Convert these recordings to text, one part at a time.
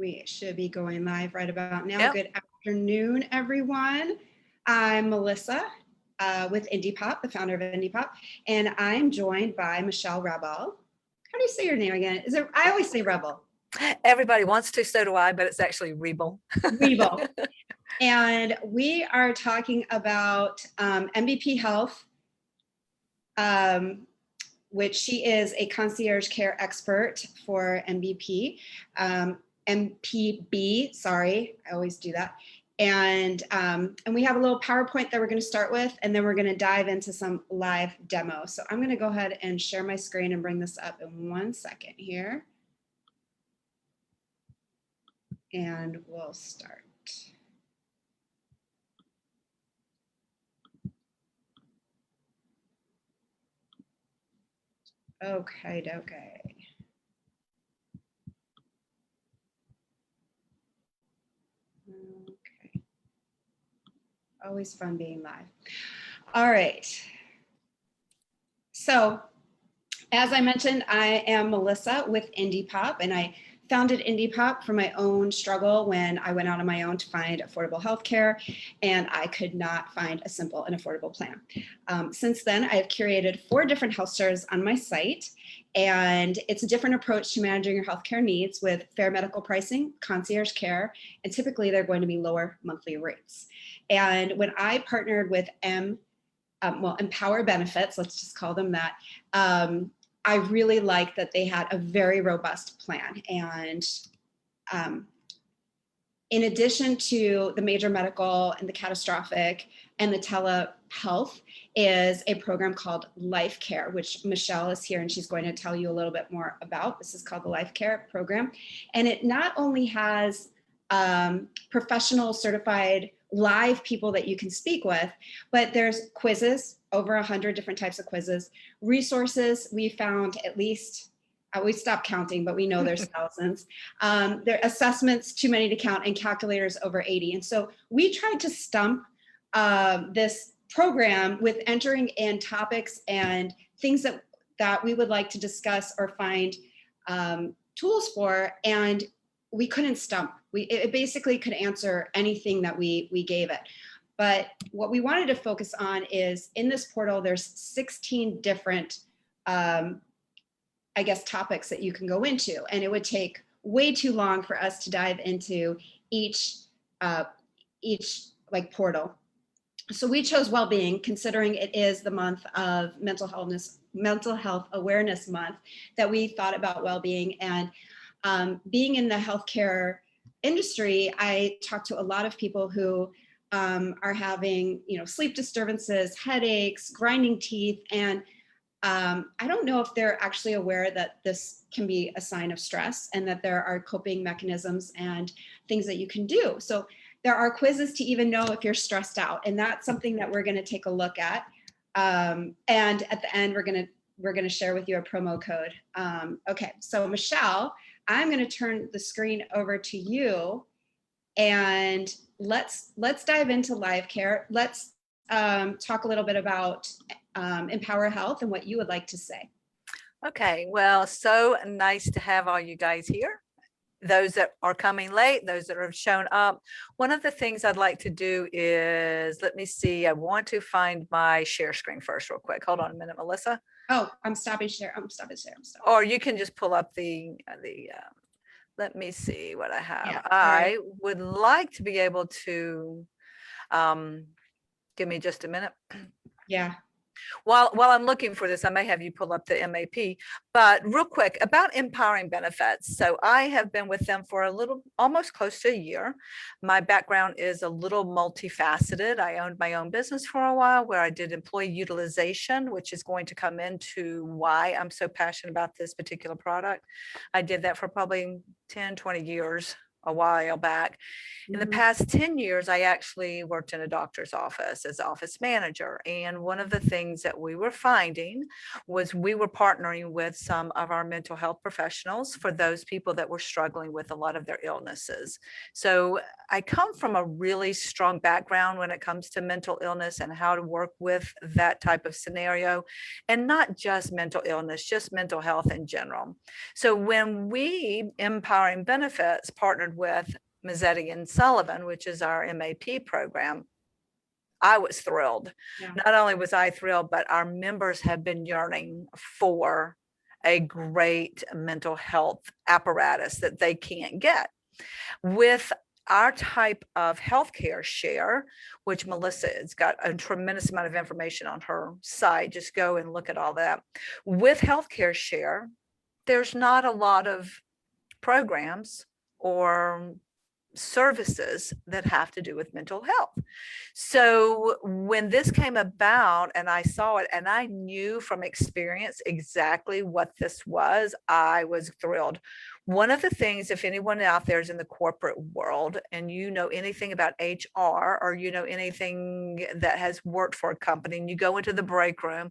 We should be going live right about now. Yep. Good afternoon, everyone. I'm Melissa with Indipop, the founder of Indipop, and I'm joined by Michelle Rebel. How do you say your name again? Is it? I always say Rebel. Everybody wants to, so do I, but it's actually Rebel. Rebel. And we are talking about MPB Health, which she is a concierge care expert for MPB, sorry, I always do that. And we have a little PowerPoint that we're going to start with, and then we're going to dive into some live demo. So I'm going to go ahead and share my screen and bring this up in 1 second here. And we'll start. Okay. Okay. Always fun being live. All right. So, as I mentioned, I am Melissa with Indipop, and I founded Indipop for my own struggle when I went out on my own to find affordable healthcare, and I could not find a simple and affordable plan. Since then, I've curated 4 different health stores on my site, and it's a different approach to managing your healthcare needs with fair medical pricing, concierge care, and typically they're going to be lower monthly rates. And when I partnered with Empower Benefits, let's just call them that, I really liked that they had a very robust plan. And in addition to the major medical and the catastrophic and the telehealth is a program called Life Care, which Michelle is here and she's going to tell you a little bit more about. This is called the Life Care program. And it not only has professional certified live people that you can speak with, but there's quizzes, over 100 different types of quizzes, resources. We found at least, we stopped counting, but we know there's thousands. There are assessments, too many to count, and calculators over 80. And so we tried to stump this program with entering in topics and things that we would like to discuss or find tools for, and we couldn't stump. It basically could answer anything that we gave it. But what we wanted to focus on is in this portal, there's 16 different, topics that you can go into. And it would take way too long for us to dive into each portal. So we chose well-being, considering it is the month of mental health awareness month, that we thought about well-being. And being in the healthcare industry, I talked to a lot of people who are having, sleep disturbances, headaches, grinding teeth, and I don't know if they're actually aware that this can be a sign of stress and that there are coping mechanisms and things that you can do. So there are quizzes to even know if you're stressed out, and that's something that we're going to take a look at. And at the end, we're going to share with you a promo code. Okay, so Michelle, I'm going to turn the screen over to you, and let's dive into Live Care. Let's talk a little bit about Empower Health and what you would like to say. Okay, well, so nice to have all you guys here. Those that are coming late, those that have shown up. One of the things I'd like to do is, let me see, I want to find my share screen first real quick. Hold on a minute, Melissa. Oh, I'm stopping share. Or you can just pull up the let me see what I have. Yeah, I would like to be able to, give me just a minute. Yeah. While I'm looking for this, I may have you pull up the MAP, but real quick about Empowering Benefits. So I have been with them for almost close to a year. My background is a little multifaceted. I owned my own business for a while where I did employee utilization, which is going to come into why I'm so passionate about this particular product. I did that for probably 10, 20 years, a while back. In the past 10 years, I actually worked in a doctor's office as office manager. And one of the things that we were finding was we were partnering with some of our mental health professionals for those people that were struggling with a lot of their illnesses. So I come from a really strong background when it comes to mental illness and how to work with that type of scenario, and not just mental illness, just mental health in general. So when we, Empowering Benefits, partnered partnered with Mazzetti and Sullivan, which is our MAP program, I was thrilled. Yeah. Not only was I thrilled, but our members have been yearning for a great mental health apparatus that they can't get. With our type of healthcare share, which Melissa has got a tremendous amount of information on her site, just go and look at all that. With healthcare share, there's not a lot of programs or services that have to do with mental health. So when this came about and I saw it and I knew from experience exactly what this was, I was thrilled. One of the things, if anyone out there is in the corporate world and you know anything about HR or you know anything that has worked for a company, and you go into the break room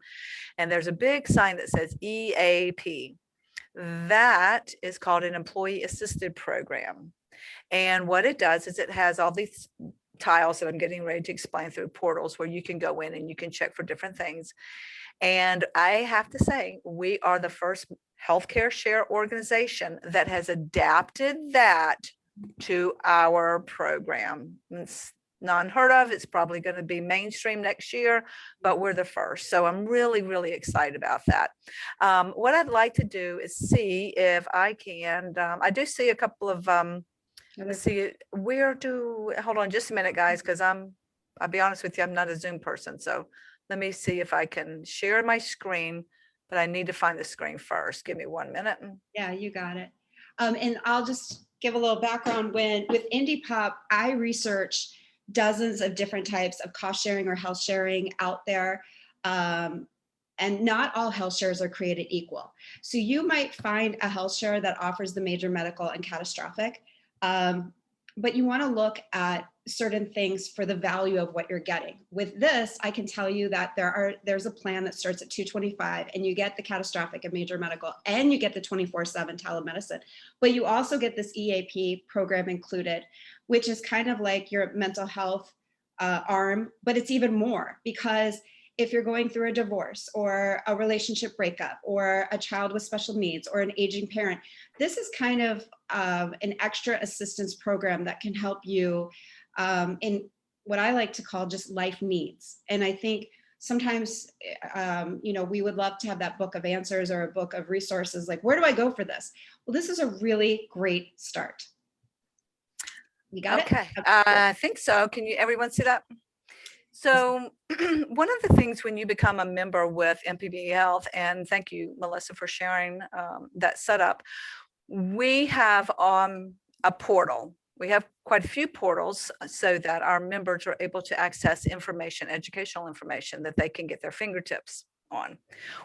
and there's a big sign that says EAP, that is called an employee assisted program. And what it does is it has all these tiles that I'm getting ready to explain through portals where you can go in and you can check for different things. And I have to say, we are the first healthcare share organization that has adapted that to our program. It's not unheard of. It's probably going to be mainstream next year, but we're the first. So I'm really, really excited about that. What I'd like to do is see if I can, I do see a couple of, let's see, hold on just a minute, guys, because I'll be honest with you, I'm not a Zoom person. So let me see if I can share my screen, but I need to find the screen first. Give me 1 minute. Yeah, you got it. And I'll just give a little background. With indipop, I researched dozens of different types of cost sharing or health sharing out there. And not all health shares are created equal. So you might find a health share that offers the major medical and catastrophic, but you want to look at certain things for the value of what you're getting. With this, I can tell you that there's a plan that starts at $225 and you get the catastrophic and major medical and you get the 24/7 telemedicine, but you also get this EAP program included, which is kind of like your mental health arm, but it's even more because if you're going through a divorce or a relationship breakup or a child with special needs or an aging parent, this is kind of an extra assistance program that can help you in what I like to call just life needs. And I think sometimes, we would love to have that book of answers or a book of resources, like, where do I go for this? Well, this is a really great start. You got it? Okay, I think so. Can everyone see that? So one of the things when you become a member with MPB Health, and thank you, Melissa, for sharing that setup, we have a portal. We have quite a few portals so that our members are able to access information, educational information that they can get their fingertips on.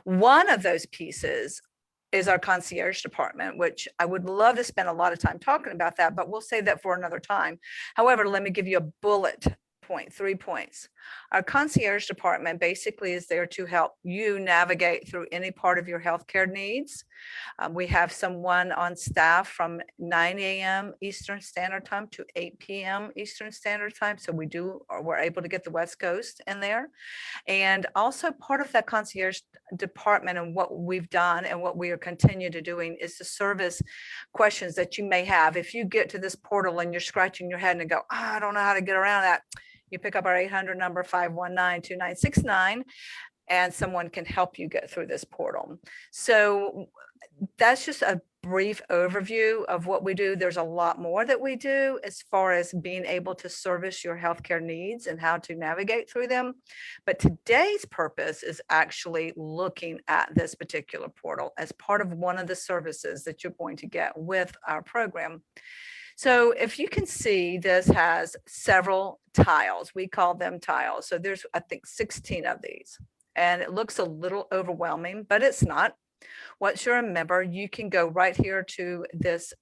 One of those pieces is our concierge department, which I would love to spend a lot of time talking about that, but we'll save that for another time. However, let me give you a bullet point, 3 points. Our concierge department basically is there to help you navigate through any part of your healthcare needs. We have someone on staff from 9 a.m. Eastern Standard Time to 8 p.m. Eastern Standard Time. So we're able to get the West Coast in there. And also part of that concierge department and what we've done and what we are continue to doing is to service questions that you may have. If you get to this portal and you're scratching your head and go, I don't know how to get around that, you pick up our 800 number 519-2969 and someone can help you get through this portal. So that's just a brief overview of what we do. There's a lot more that we do as far as being able to service your healthcare needs and how to navigate through them. But today's purpose is actually looking at this particular portal as part of one of the services that you're going to get with our program. So if you can see, this has several tiles. We call them tiles. So there's, I think, 16 of these. And it looks a little overwhelming, but it's not. Once you're a member, you can go right here to this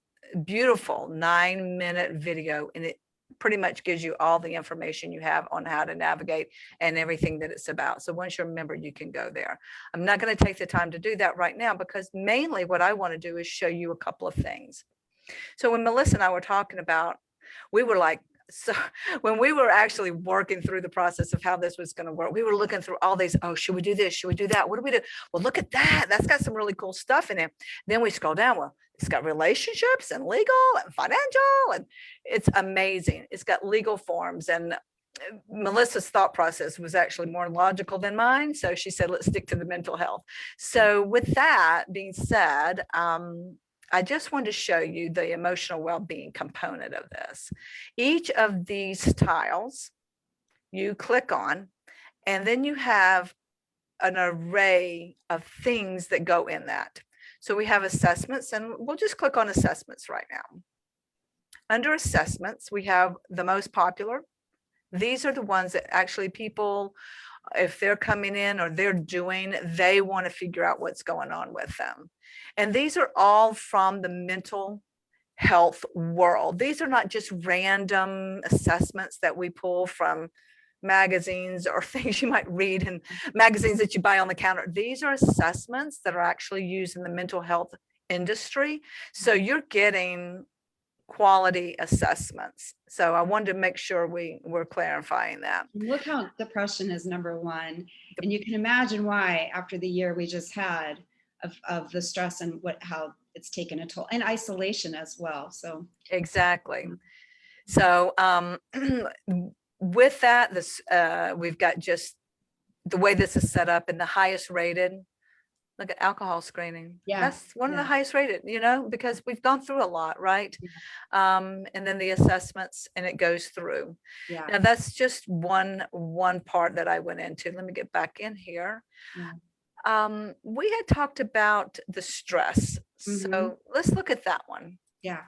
beautiful 9-minute video, and it pretty much gives you all the information you have on how to navigate and everything that it's about. So once you're a member, you can go there. I'm not going to take the time to do that right now because mainly what I want to do is show you a couple of things. So when Melissa and I were talking about, we were like, so when we were actually working through the process of how this was going to work, we were looking through all these, oh, should we do this? Should we do that? What do we do? Well, look at that. That's got some really cool stuff in it. Then we scroll down. Well, It's got relationships and legal and financial, and it's amazing. It's got legal forms, and Melissa's thought process was actually more logical than mine. So she said, let's stick to the mental health. So with that being said, I just wanted to show you the emotional well-being component of this. Each of these tiles you click on, and then you have an array of things that go in that. So we have assessments, and we'll just click on assessments right now. Under assessments, we have the most popular. These are the ones that actually people, if they're coming in or they're doing, they want to figure out what's going on with them. And these are all from the mental health world. These are not just random assessments that we pull from magazines or things you might read in magazines that you buy on the counter. These are assessments that are actually used in the mental health industry. So you're getting quality assessments. So I wanted to make sure we're clarifying that. Look how depression is number one. And you can imagine why after the year we just had of the stress and how it's taken a toll, and isolation as well. So exactly. So with that, this we've got just the way this is set up, and the highest rated. Look at alcohol screening. Yeah, that's one of the highest rated, because we've gone through a lot, right? And then the assessments, and it goes through. Yeah. Now that's just one part that I went into. Let me get back in here. We had talked about the stress. So let's look at that one. Yeah.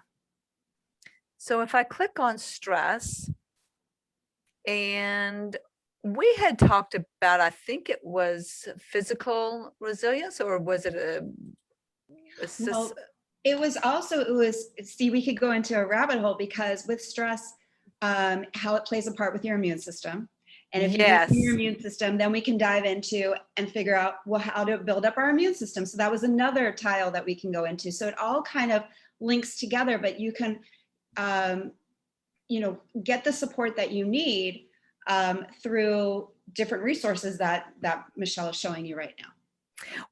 So if I click on stress, and we had talked about, I think it was physical resilience, or was it Well, see, we could go into a rabbit hole, because with stress, how it plays a part with your immune system. And if you do your immune system, then we can dive into and figure out, well, how to build up our immune system. So that was another tile that we can go into. So it all kind of links together, but you can, get the support that you need through different resources that Michelle is showing you right now.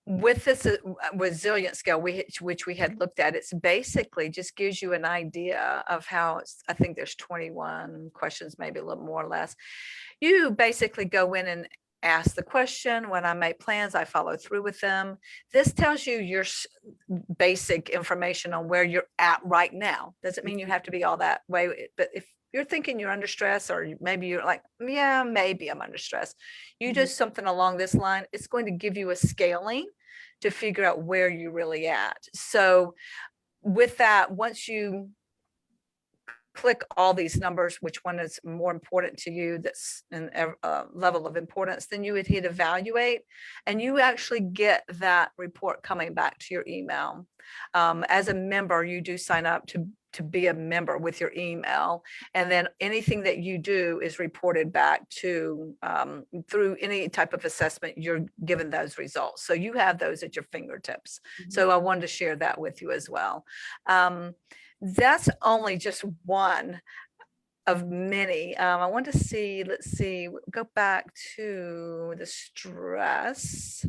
With this resilience scale, which we had looked at, it's basically just gives you an idea of how I think there's 21 questions, maybe a little more or less. You basically go in and ask the question. When I make plans, I follow through with them. This tells you your basic information on where you're at right now. Doesn't mean you have to be all that way, but if you're thinking you're under stress, or maybe you're like, yeah, maybe I'm under stress, you do something along this line, it's going to give you a scaling to figure out where you're really at. So with that, once you click all these numbers, which one is more important to you, that's in a level of importance, then you would hit evaluate, and you actually get that report coming back to your email. As a member, you do sign up to be a member with your email, and then anything that you do is reported back to through any type of assessment, you're given those results. So you have those at your fingertips. So I wanted to share that with you as well. That's only just one of many. I want to see, let's see, go back to the stress.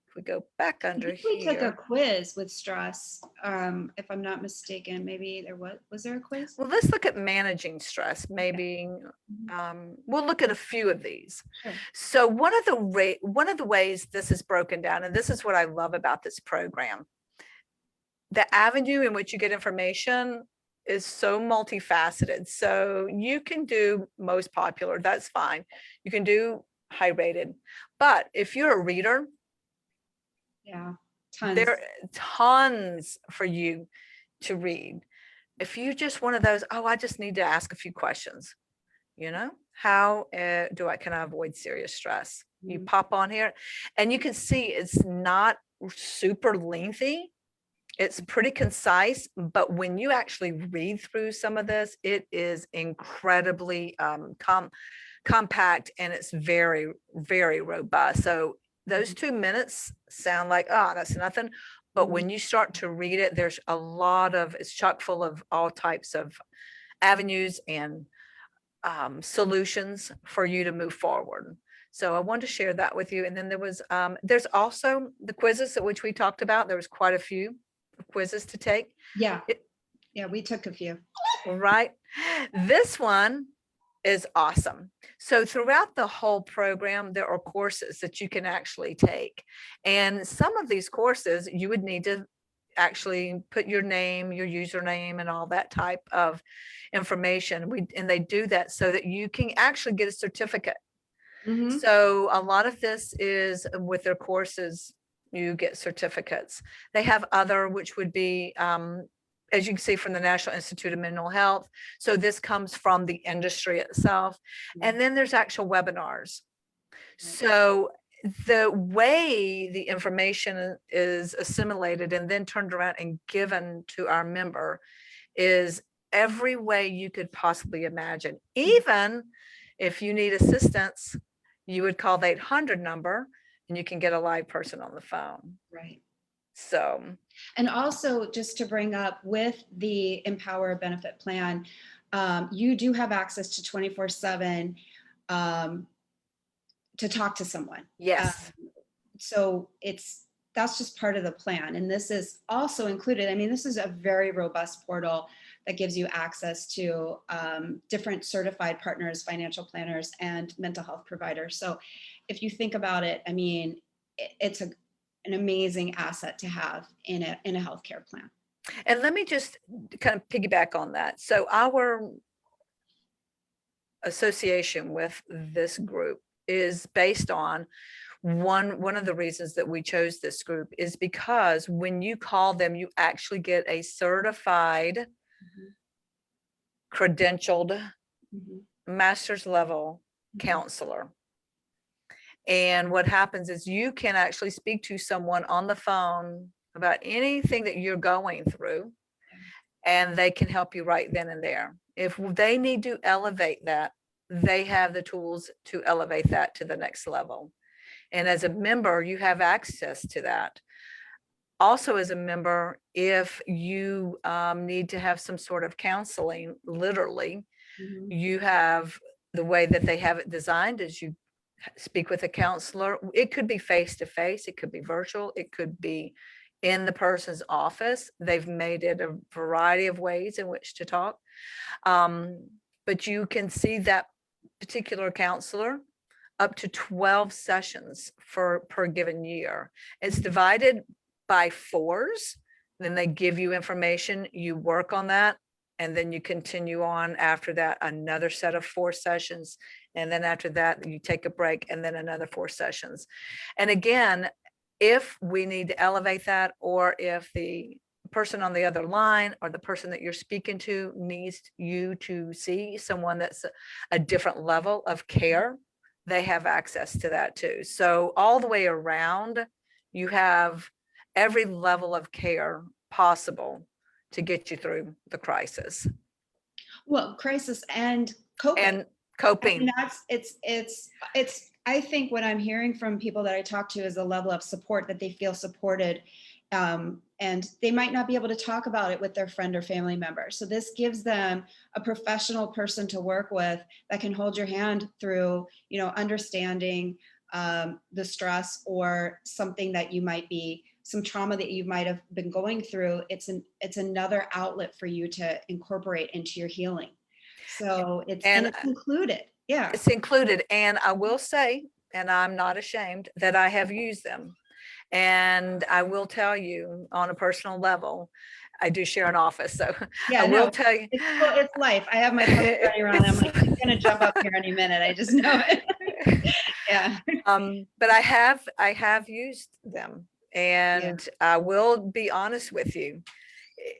If we go back under here. We took a quiz with stress, if I'm not mistaken. Maybe there was there a quiz? Well, let's look at managing stress. Maybe we'll look at a few of these. Sure. So one of the ways this is broken down, and this is what I love about this program, the avenue in which you get information is so multifaceted. So you can do most popular, that's fine. You can do high rated, but if you're a reader, there are tons for you to read. If you're just one of those, I just need to ask a few questions, how can I avoid serious stress? You pop on here and you can see it's not super lengthy. It's pretty concise, but when you actually read through some of this, it is incredibly compact, and it's very, very robust. So those 2 minutes sound like, that's nothing. But when you start to read it, there's it's chock full of all types of avenues and solutions for you to move forward. So I wanted to share that with you. And then there's also the quizzes, which we talked about. There was quite a few. quizzes to take. Yeah. It- Yeah, we took a few. Right. This one is awesome. So throughout the whole program, there are courses that you can actually take. And some of these courses, you would need to actually put your name, your username, and all that type of information. And they do that so that you can actually get a certificate. Mhm. So a lot of this is with their courses, you get certificates. They have other, which would be, as you can see from the National Institute of Mental Health. So this comes from the industry itself. And then there's actual webinars. So the way the information is assimilated and then turned around and given to our member is every way you could possibly imagine. Even if you need assistance, you would call the 800 number and you can get a live person on the phone. Right. So, And also, just to bring up, with the Empower Benefit Plan, you do have access to 24/7 to talk to someone. yes. So that's just part of the plan. And this is also included. I mean, this is a very robust portal that gives you access to different certified partners, financial planners, and mental health providers. So if you think about it, I mean, it's an amazing asset to have in a healthcare plan. And let me just kind of piggyback on that. So our association with this group is based on one of the reasons that we chose this group is because when you call them, you actually get a certified, credentialed, master's level counselor. And what happens is you can actually speak to someone on the phone about anything that you're going through, and they can help you right then and there. If they need to elevate that, they have the tools to elevate that to the next level. And as a member, you have access to that. Also, as a member, if you need to have some sort of counseling, literally, you have the way that they have it designed is you speak with a counselor. It could be face to face, it could be virtual, it could be in the person's office. They've made it a variety of ways in which to talk. But you can see that particular counselor up to 12 sessions per given year. It's divided by fours. Then they give you information, you work on that, and then you continue on after that, another set of 4 sessions. And then after that, you take a break and then another 4 sessions. And again, if we need to elevate that, or if the person on the other line or the person that you're speaking to needs you to see someone that's a different level of care, they have access to that too. So all the way around, you have every level of care possible to get you through the crisis. Well, crisis and coping. And coping. I mean, it's I think what I'm hearing from people that I talk to is a level of support, that they feel supported, and they might not be able to talk about it with their friend or family member. So this gives them a professional person to work with that can hold your hand through, understanding the stress or something that you might be, some trauma that you might have been going through. It's another outlet for you to incorporate into your healing. So it's included. Yeah. It's included. And I will say, and I'm not ashamed, that I have used them. And I will tell you on a personal level, I do share an office. So yeah, I will tell you. It's life. I have my phone running around. I'm like, he's going to jump up here any minute. I just know it. Yeah. But I have used them. And I will be honest with you.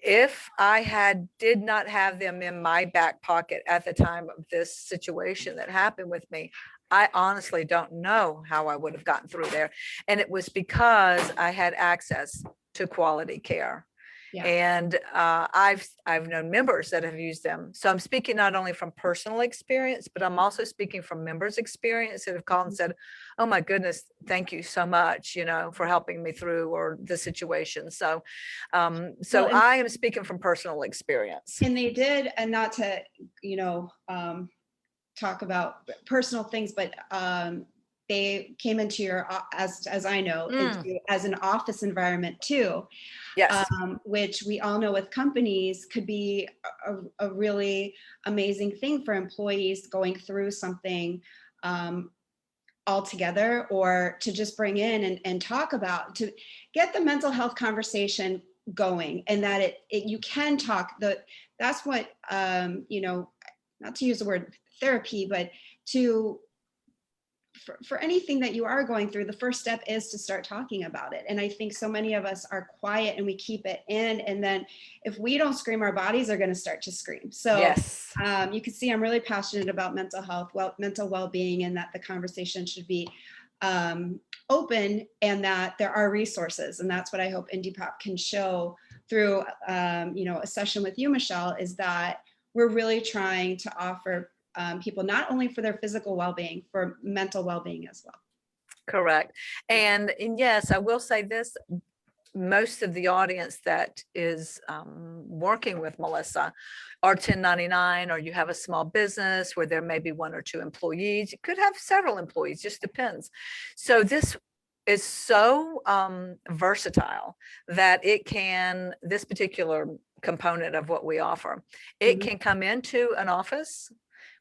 If I did not have them in my back pocket at the time of this situation that happened with me, I honestly don't know how I would have gotten through there. And it was because I had access to quality care. Yeah. And I've known members that have used them. So I'm speaking not only from personal experience, but I'm also speaking from members' experience that have called and said, "Oh my goodness, thank you so much, for helping me through or the situation." So, I am speaking from personal experience. And they did, and not to, talk about personal things, but they came into your, as I know, Mm, as an office environment too, yes, which we all know with companies could be a really amazing thing for employees going through something all together, or to just bring in and talk about, to get the mental health conversation going, and that you can talk. That's what, not to use the word therapy, but to for anything that you are going through, the first step is to start talking about it. And I think so many of us are quiet and we keep it in. And then if we don't scream, our bodies are going to start to scream. So yes. you can see I'm really passionate about mental health, mental well-being, and that the conversation should be open, and that there are resources. And that's what I hope indipop can show through a session with you, Michelle, is that we're really trying to offer people, not only for their physical well-being, for mental well-being as well. Correct. And yes, I will say this, most of the audience that is working with Melissa are 1099, or you have a small business where there may be one or two employees. You could have several employees, just depends. So this is so versatile that this particular component of what we offer, it can come into an office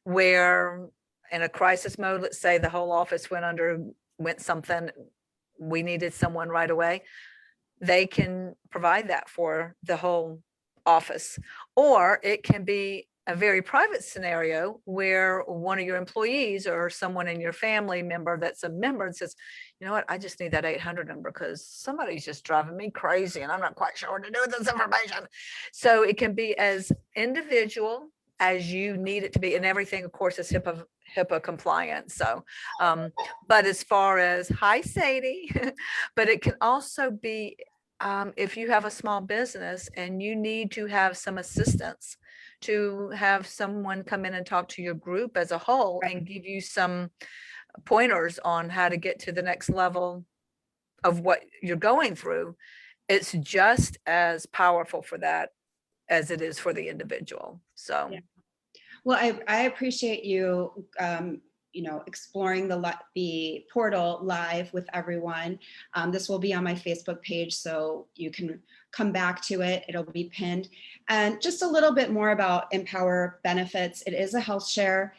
where, in a crisis mode, let's say the whole office went something, we needed someone right away, they can provide that for the whole office. Or it can be a very private scenario where one of your employees or someone in your family member that's a member and says, you know what, I just need that 800 number because somebody's just driving me crazy and I'm not quite sure what to do with this information. So it can be as individual as you need it to be, and everything, of course, is HIPAA compliant. So, but as far as, hi Sadie, but it can also be if you have a small business and you need to have some assistance, to have someone come in and talk to your group as a whole and give you some pointers on how to get to the next level of what you're going through. It's just as powerful for that as it is for the individual. So. Yeah. Well, I appreciate you, exploring the portal live with everyone. This will be on my Facebook page, so you can come back to it. It'll be pinned. And just a little bit more about Empower benefits. It is a health share.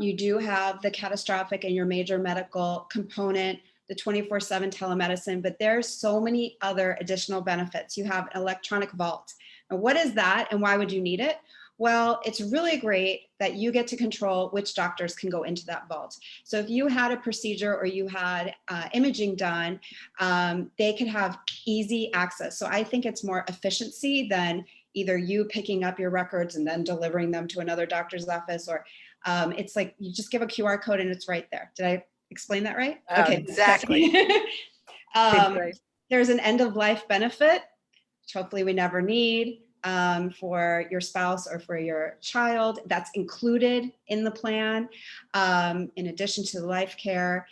You do have the catastrophic and your major medical component, the 24/7 telemedicine, but there's so many other additional benefits. You have an electronic vault. Now, what is that and why would you need it? Well, it's really great that you get to control which doctors can go into that vault. So if you had a procedure or you had imaging done, they could have easy access. So I think it's more efficiency than either you picking up your records and then delivering them to another doctor's office, or it's like you just give a QR code and it's right there. Did I explain that right? Okay. Exactly. There's an end of life benefit, which hopefully we never need. For your spouse or for your child, that's included in the plan, in addition to the life care.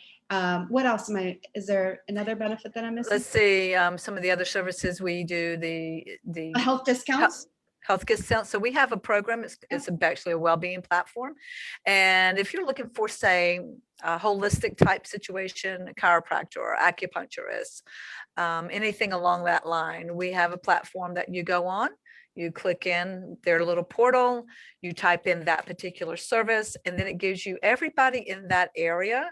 What else is there another benefit that I'm missing? Let's see, some of the other services we do, the Health discounts? Health discounts. So we have a program, it's actually a well-being platform. And if you're looking for, say, a holistic type situation, a chiropractor or acupuncturist, anything along that line, we have a platform that you go on. You click in their little portal, you type in that particular service, and then it gives you everybody in that area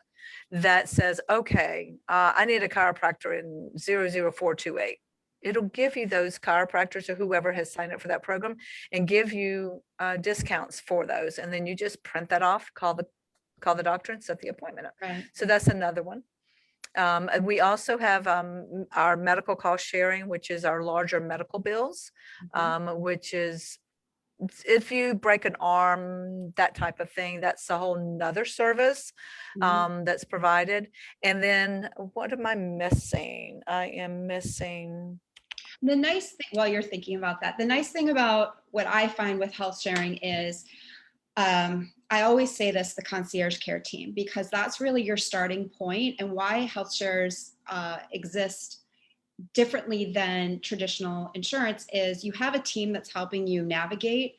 that says, okay, I need a chiropractor in 00428. It'll give you those chiropractors or whoever has signed up for that program and give you discounts for those. And then you just print that off, call the doctor and set the appointment up. Right. So that's another one. We also have our medical cost sharing, which is our larger medical bills, which is if you break an arm, that type of thing, that's a whole nother service that's provided. And then what am I missing? I am missing. The nice thing, while you're thinking about that, the nice thing about what I find with health sharing is, I always say this, the concierge care team, because that's really your starting point, and why health shares exist differently than traditional insurance is you have a team that's helping you navigate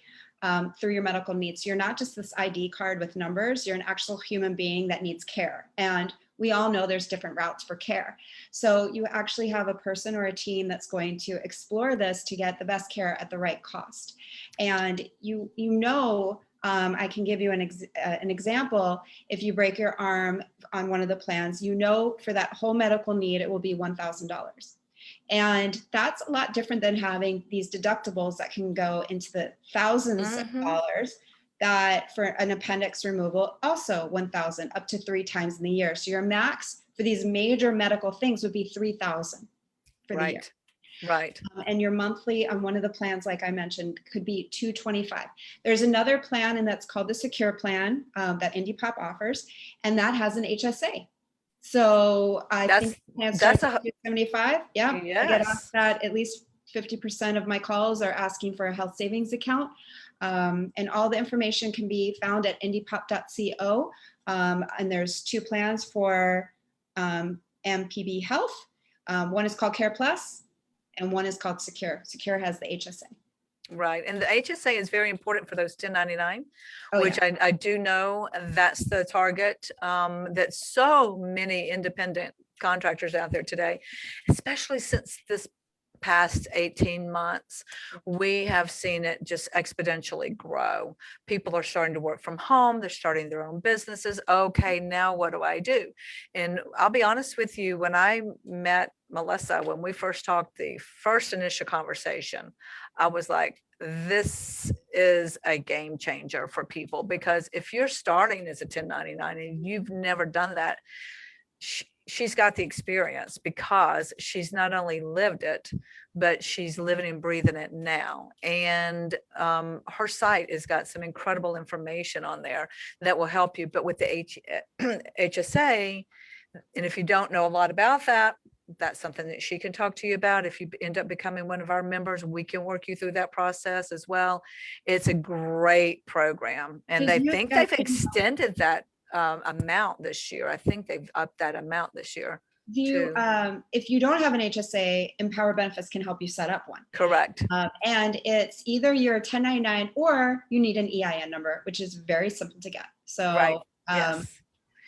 through your medical needs. You're not just this ID card with numbers, you're an actual human being that needs care. And we all know there's different routes for care. So you actually have a person or a team that's going to explore this to get the best care at the right cost. And I can give you an example. If you break your arm on one of the plans, for that whole medical need, it will be $1,000. And that's a lot different than having these deductibles that can go into the thousands of dollars, that for an appendix removal, also 1,000 up to 3 times in the year. So your max for these major medical things would be 3,000 for the year. Right. And your monthly on one of the plans, like I mentioned, could be $225. There's another plan, and that's called the Secure Plan that indipop offers, and that has an HSA. So I think that's $275. Yeah, yes. I get asked that at least 50% of my calls are asking for a health savings account. And all the information can be found at indipop.co. And there's 2 plans for MPB Health. One is called Care Plus, and one is called Secure. Secure has the HSA. Right. And the HSA is very important for those 1099, which yeah. I do know that's the target that so many independent contractors out there today, especially since this past 18 months, we have seen it just exponentially grow. People are starting to work from home. They're starting their own businesses. Okay, now what do I do? And I'll be honest with you, when I met Melissa, when we first talked, the first initial conversation, I was like, this is a game changer for people, because if you're starting as a 1099 and you've never done that, she's got the experience, because she's not only lived it, but she's living and breathing it now. And her site has got some incredible information on there that will help you. But with the HSA, and if you don't know a lot about that, that's something that she can talk to you about. If you end up becoming one of our members, we can work you through that process as well. It's a great program, and they've extended that amount this year. I think they've upped that amount this year. If you don't have an HSA, Empower Benefits can help you set up one. Correct. And it's either you're a 1099 or you need an EIN number, which is very simple to get. So right. Yes.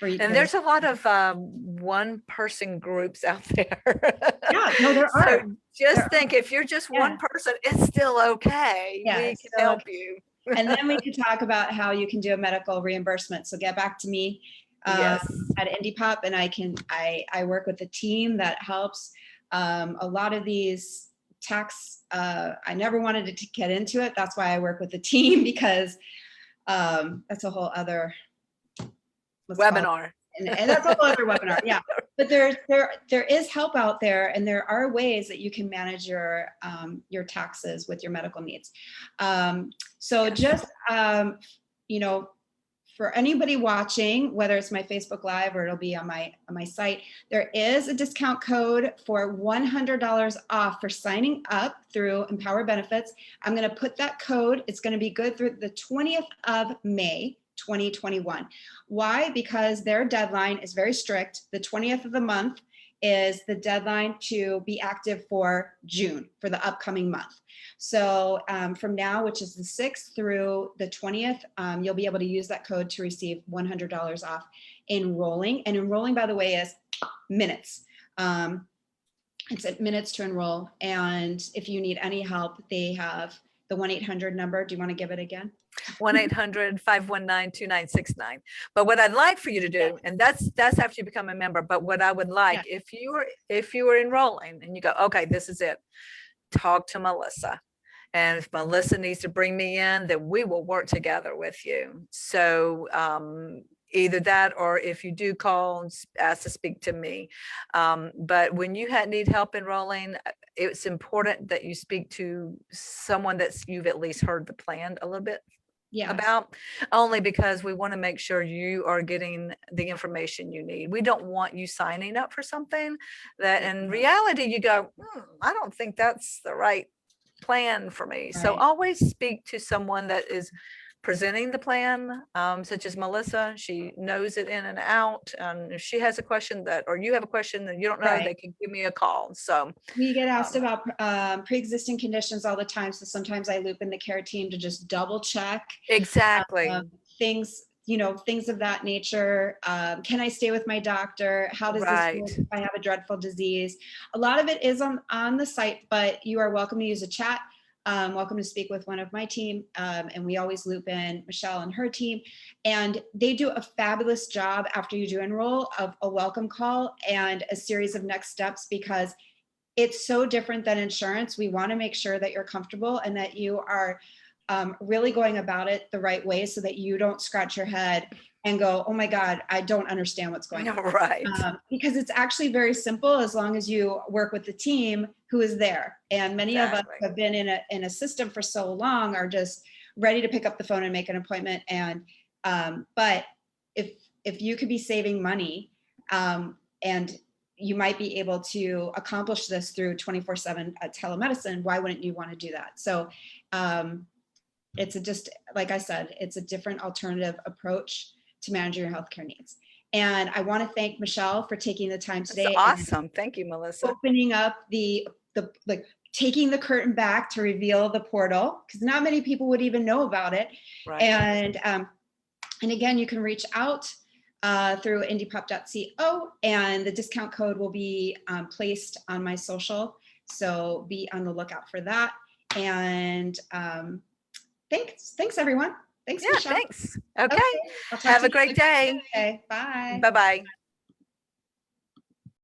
And there's a lot of one-person groups out there. Yeah, no, there are. So just think, if you're just one person, it's still okay. Yeah, we can help you. And then we can talk about how you can do a medical reimbursement. So get back to me at indipop, and I work with a team that helps. A lot of these tax, I never wanted to get into it. That's why I work with the team, because that's a whole other webinar. And that's a whole other webinar. Yeah. But there is help out there, and there are ways that you can manage your taxes with your medical needs. Just for anybody watching, whether it's my Facebook Live or it'll be on my site, there is a discount code for $100 off for signing up through Empower Benefits. I'm going to put that code. It's going to be good through the 20th of May. 2021. Why? Because their deadline is very strict. The 20th of the month is the deadline to be active for June, for the upcoming month. So from now, which is the 6th through the 20th, you'll be able to use that code to receive $100 off enrolling. And enrolling, by the way, is minutes. It's at minutes to enroll. And if you need any help, they have the 1-800 number. Do you want to give it again? 1-800-519-2969. But what I'd like for you to do, and that's after you become a member, but what I would like, if you were enrolling and you go, okay, this is it, talk to Melissa. And if Melissa needs to bring me in, then we will work together with you. So either that, or if you do call and ask to speak to me. But when you need help enrolling, it's important that you speak to someone you've at least heard the plan a little bit about, only because we want to make sure you are getting the information you need. We don't want you signing up for something that in reality you go, I don't think that's the right plan for me. Right. So always speak to someone that is presenting the plan, such as Melissa. She knows it in and out. And if she has a question or you have a question that you don't know, they can give me a call. So we get asked about pre-existing conditions all the time. So sometimes I loop in the care team to just double check exactly things things of that nature. Can I stay with my doctor? How does this work Right. if I have a dreadful disease? A lot of it is on the site, but you are welcome to use a chat. Welcome to speak with one of my team. And we always loop in Michelle and her team. And they do a fabulous job after you do enroll of a welcome call and a series of next steps, because it's so different than insurance. We want to make sure that you're comfortable and that you are really going about it the right way, so that you don't scratch your head and go, oh my God, I don't understand what's going on. Right. Because it's actually very simple as long as you work with the team who is there. And many of us Exactly. have been in a system for so long, are just ready to pick up the phone and make an appointment. And but if you could be saving money, and you might be able to accomplish this through 24/7 telemedicine, why wouldn't you want to do that? So it's just, like I said, it's a different alternative approach to managing your healthcare needs. And I want to thank Michelle for taking the time That's today and awesome. Thank you, Melissa. opening up the like taking the curtain back to reveal the portal, because not many people would even know about it. Right. And again, you can reach out through indipop.co, and the discount code will be placed on my social. So be on the lookout for that. And thanks everyone. Thanks, Yeah, Michelle. thanks. Okay. Okay, I'll talk Have to a you great later. day. Okay, bye. Bye-bye.